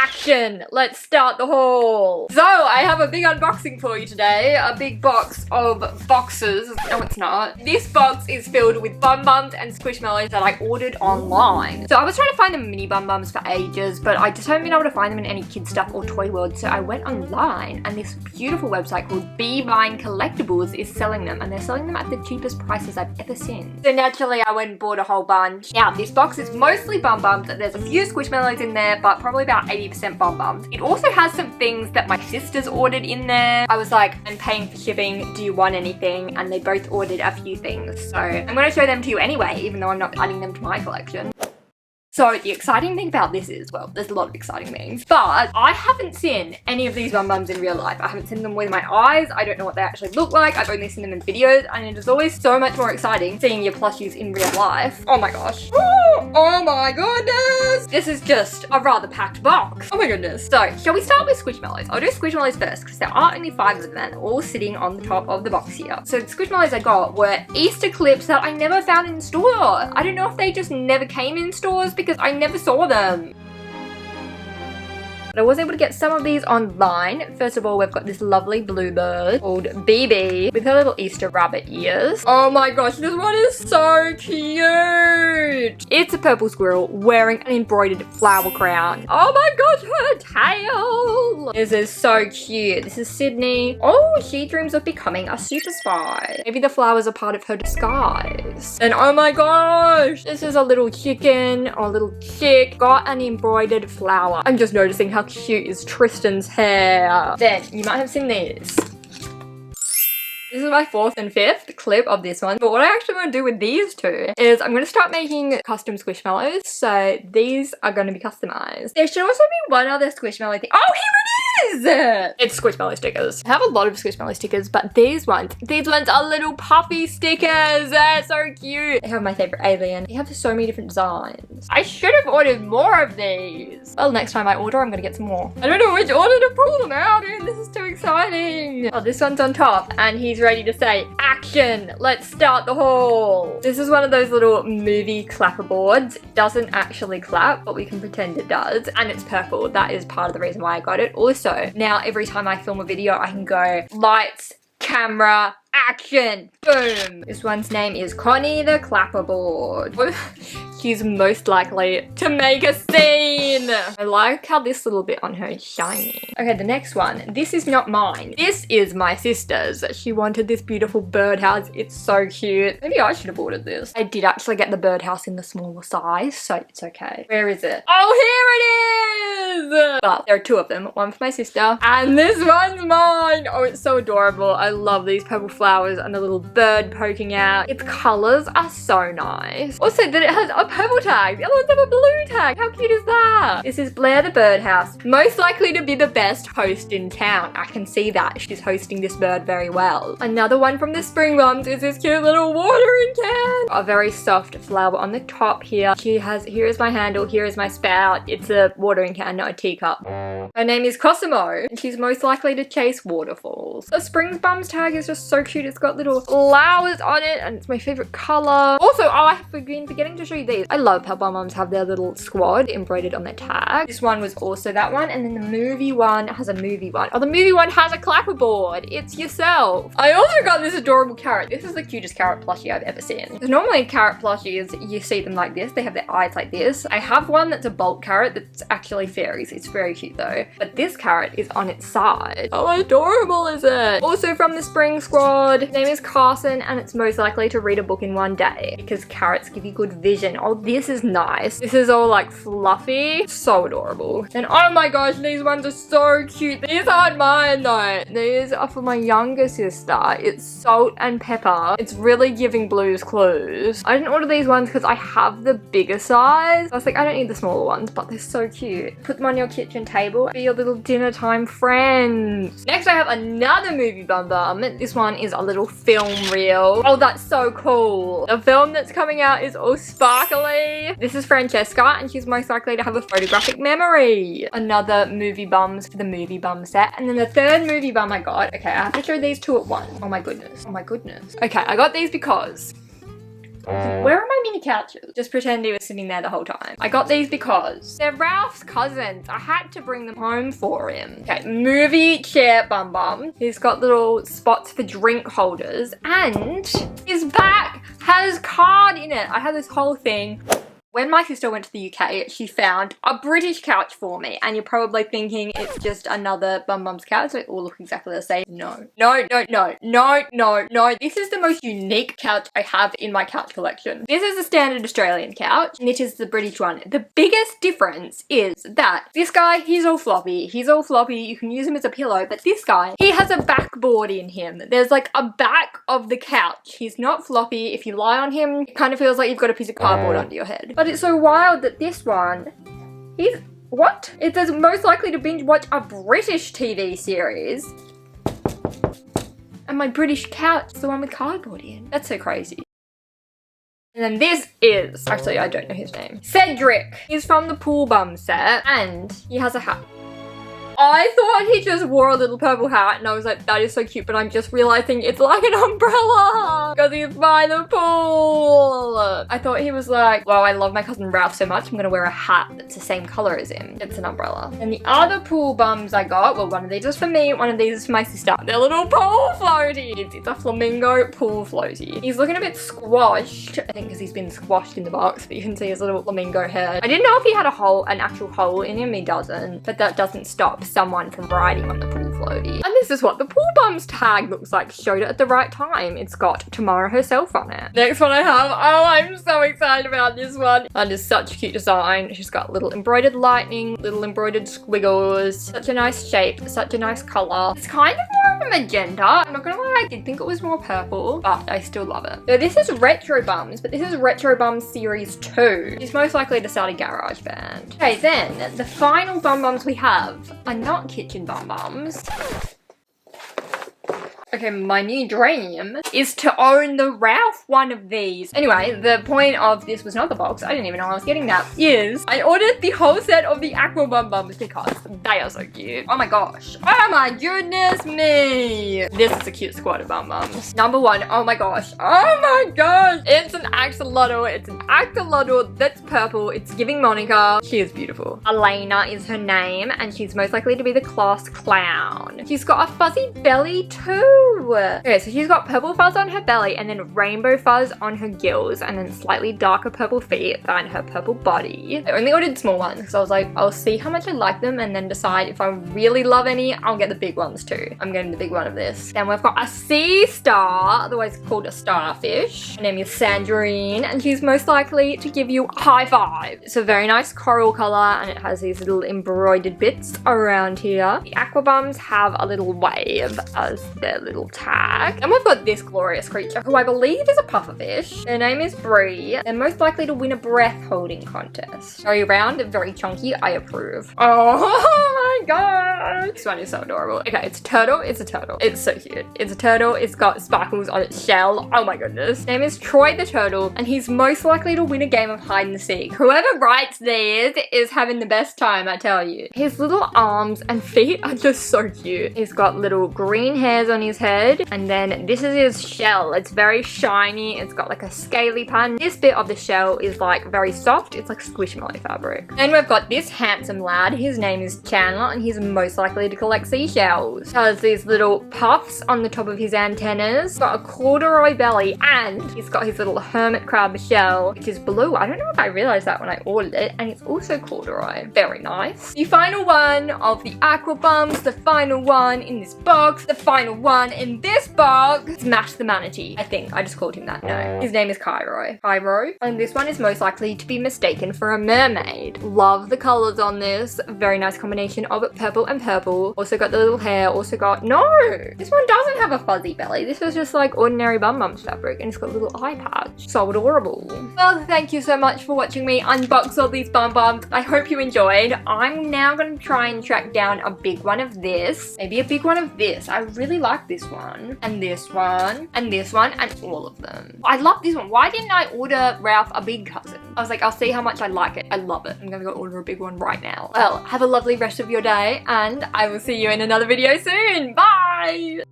Action! Let's start the haul. So I have a big unboxing for you today. A big box of boxes. No, it's not. This box is filled with BumBumz and Squishmallows that I ordered online. So I was trying to find the mini BumBumz for ages, but I just haven't been able to find them in any kid stuff or toy world. So I went online and this beautiful website called Bemine Collectibles is selling them, and they're selling them at the cheapest prices I've ever seen. So naturally I went and bought a whole bunch. Now this box is mostly BumBumz. There's a few Squishmallows in there, but probably about 80% BumBumz. It also has some things that my sisters ordered in there. I was like, I'm paying for shipping, do you want anything? And they both ordered a few things. So I'm going to show them to you anyway, even though I'm not adding them to my collection. So the exciting thing about this is, well, there's a lot of exciting things, but I haven't seen any of these BumBumz in real life. I haven't seen them with my eyes. I don't know what they actually look like. I've only seen them in videos, and it is always so much more exciting seeing your plushies in real life. Oh my gosh. Oh my goodness. This is just a rather packed box. Oh my goodness. So shall we start with Squishmallows? I'll do Squishmallows first because there are only 5 of them and all sitting on the top of the box here. So the Squishmallows I got were Easter clips that I never found in store. I don't know if they just never came in stores because I never saw them. But I was able to get some of these online. First of all, we've got this lovely bluebird called BB with her little Easter rabbit ears. Oh my gosh, this one is so cute. It's a purple squirrel wearing an embroidered flower crown. Oh my gosh, her tail. This is so cute. This is Sydney. Oh, she dreams of becoming a super spy. Maybe the flowers are part of her disguise. And oh my gosh, this is a little chicken or a little chick. Got an embroidered flower. I'm just noticing how cute is Tristan's hair. Then you might have seen these. This is my 4th and 5th clip of this one. But what I actually want to do with these two is I'm going to start making custom Squishmallows. So these are going to be customized. There should also be one other Squishmallow thing. Oh, here it is! It's Squishmallow stickers. I have a lot of Squishmallow stickers, but these ones are little puffy stickers. They're so cute. They have my favorite alien. They have so many different designs. I should have ordered more of these. Well, next time I order, I'm going to get some more. I don't know which order to pull them out in. This is too exciting. Oh, this one's on top and he's ready to say, action, let's start the haul. This is one of those little movie clapper boards. It doesn't actually clap, but we can pretend it does. And it's purple. That is part of the reason why I got it. Also, now every time I film a video, I can go lights, camera, action, boom. This one's name is Connie the Clapperboard. She's most likely to make a scene. I like how this little bit on her is shiny. Okay, the next one. This is not mine. This is my sister's. She wanted this beautiful birdhouse. It's so cute. Maybe I should have ordered this. I did actually get the birdhouse in the smaller size, so it's okay. Where is it? Oh, here it is! But there are 2 of them. One for my sister, and this one's mine. Oh, it's so adorable. I love these purple flowers and the little bird poking out. Its colors are so nice. Also, that it has a purple tag. The other ones have a blue tag. How cute is that? This is Blair the birdhouse. Most likely to be the best host in town. I can see that. She's hosting this bird very well. Another one from the Spring Mums is this cute little watering can. A very soft flower on the top here. She has, here is my handle, here is my spout. It's a watering can, not a teacup. Her name is Cosimo, and she's most likely to chase waterfalls. The Spring Mums tag is just so cute. It's got little flowers on it, and it's my favorite color. Also, oh, I've been forgetting to show you these. I love how BumBumz have their little squad embroidered on their tag. This one was also that one, and then the movie one has a movie one. Oh, the movie one has a clapperboard. It's yourself. I also got this adorable carrot. This is the cutest carrot plushie I've ever seen. Because normally carrot plushies, you see them like this. They have their eyes like this. I have one that's a bulk carrot that's actually fairies. It's very cute though. But this carrot is on its side. How adorable is it? Also from the Spring Squad. His name is Carson, and it's most likely to read a book in one day because carrots give you good vision. Oh, this is nice. This is all like fluffy. So adorable. And oh my gosh, these ones are so cute. These aren't mine though. These are for my younger sister. It's salt and pepper. It's really giving Blue's Clues. I didn't order these ones because I have the bigger size. I was like, I don't need the smaller ones, but they're so cute. Put them on your kitchen table. Be your little dinner time friends. Next, I have another movie BumBum. This one is a little film reel. Oh, that's so cool. The film that's coming out is all sparkly. This is Francesca, and she's most likely to have a photographic memory. Another movie bums for the movie bum set. And then the 3rd movie bum I got. Okay, I have to show these 2 at once. Oh my goodness. Oh my goodness. Okay, I got these because Where are my mini couches? Just pretend he was sitting there the whole time. I got these because they're Ralph's cousins. I had to bring them home for him. Okay, movie chair BumBum. He's got little spots for drink holders and his back has card in it. I had this whole thing. When my sister went to the UK, she found a British couch for me, and you're probably thinking it's just another BumBumz couch. They all look exactly the same. No. No, no, no, no, no, no. This is the most unique couch I have in my couch collection. This is a standard Australian couch, and it is the British one. The biggest difference is that this guy, he's all floppy. He's all floppy. You can use him as a pillow, but this guy, he has a backboard in him. There's like a back of the couch. He's not floppy. If you lie on him, it kind of feels like you've got a piece of cardboard under your head. But it's so wild that this one, he's, what? It says most likely to binge watch a British TV series. And my British couch is the one with cardboard in. That's so crazy. And then this is, actually I don't know his name, Cedric. He's from the Pool Bum set and he has a hat. I thought he just wore a little purple hat and I was like, that is so cute, but I'm just realizing it's like an umbrella because he's by the pool. I thought he was like, well, I love my cousin Ralph so much, I'm gonna wear a hat that's the same color as him. It's an umbrella. And the other pool bums I got, well, one of these is for me, one of these is for my sister. They're little pool floaties. It's a flamingo pool floaty. He's looking a bit squashed, I think because he's been squashed in the box, but you can see his little flamingo head. I didn't know if he had a hole, an actual hole in him. He doesn't, but that doesn't stop someone from riding on the pool floaty. And this is what the Pool Bums tag looks like. Showed it at the right time. It's got Tamara herself on it. Next one I have, oh, I'm so excited about this one. And it's such a cute design. She's got little embroidered lightning, little embroidered squiggles. Such a nice shape, such a nice color. It's kind of more of a magenta. I'm not gonna lie, I did think it was more purple, but I still love it. So this is Retro Bums, but this is Retro Bums Series 2. She's most likely to start a garage band. Okay, then the final BumBums we have are not kitchen BumBums. Okay, my new dream is to own the Ralph one of these. Anyway, the point of this was not the box. I didn't even know I was getting that. Is I ordered the whole set of the Aqua BumBums because they are so cute. Oh my gosh. Oh my goodness me. This is a cute squad of BumBums. Number one, oh my gosh. Oh my gosh. It's an axolotl. It's an axolotl that's purple. It's giving Monica. She is beautiful. Elena is her name and she's most likely to be the class clown. She's got a fuzzy belly too. Okay, so she's got purple fuzz on her belly and then rainbow fuzz on her gills and then slightly darker purple feet than her purple body. I only ordered small ones because I was like, I'll see how much I like them and then decide if I really love any, I'll get the big ones too. I'm getting the big one of this. Then we've got a sea star, otherwise called a starfish. Her name is Sandrine and she's most likely to give you a high five. It's a very nice coral color and it has these little embroidered bits around here. The Aquabums have a little wave as their little tag. And we've got this glorious creature who I believe is a pufferfish. Her name is Bree. They're most likely to win a breath holding contest. Very round, very chunky. I approve. Oh my god. This one is so adorable. Okay, it's a turtle. It's a turtle. It's so cute. It's a turtle. It's got sparkles on its shell. Oh my goodness. His name is Troy the turtle and he's most likely to win a game of hide and seek. Whoever writes these is having the best time, I tell you. His little arms and feet are just so cute. He's got little green hairs on his head and then this is his shell. It's very shiny. It's got like a scaly pan. This bit of the shell is like very soft. It's like squishmallow fabric. Then we've got this handsome lad. His name is Chandler and he's most likely to collect seashells. He has these little puffs on the top of his antennas. He's got a corduroy belly and he's got his little hermit crab shell which is blue. I don't know if I realized that when I ordered it and it's also corduroy. Very nice. The final one of the Aqua Bums, the final one in this box, the final one in this box is Mash the Manatee. I think I just called him that. No, his name is Cairo. And this one is most likely to be mistaken for a mermaid. Love the colors on this. Very nice combination of purple and purple. Also got the little hair. Also got, no, this one doesn't have a fuzzy belly. This is just like ordinary BumBumz fabric and it's got a little eye patch. So adorable. Well, thank you so much for watching me unbox all these BumBums. I hope you enjoyed. I'm now going to try and track down a big one of this. Maybe a big one of this. I really like this one and this one and this one and all of them. I love this one. Why didn't I order Ralph a big cousin? I was like, I'll see how much I like it. I love it. I'm gonna go order a big one right now. Well, have a lovely rest of your day and I will see you in another video soon. Bye!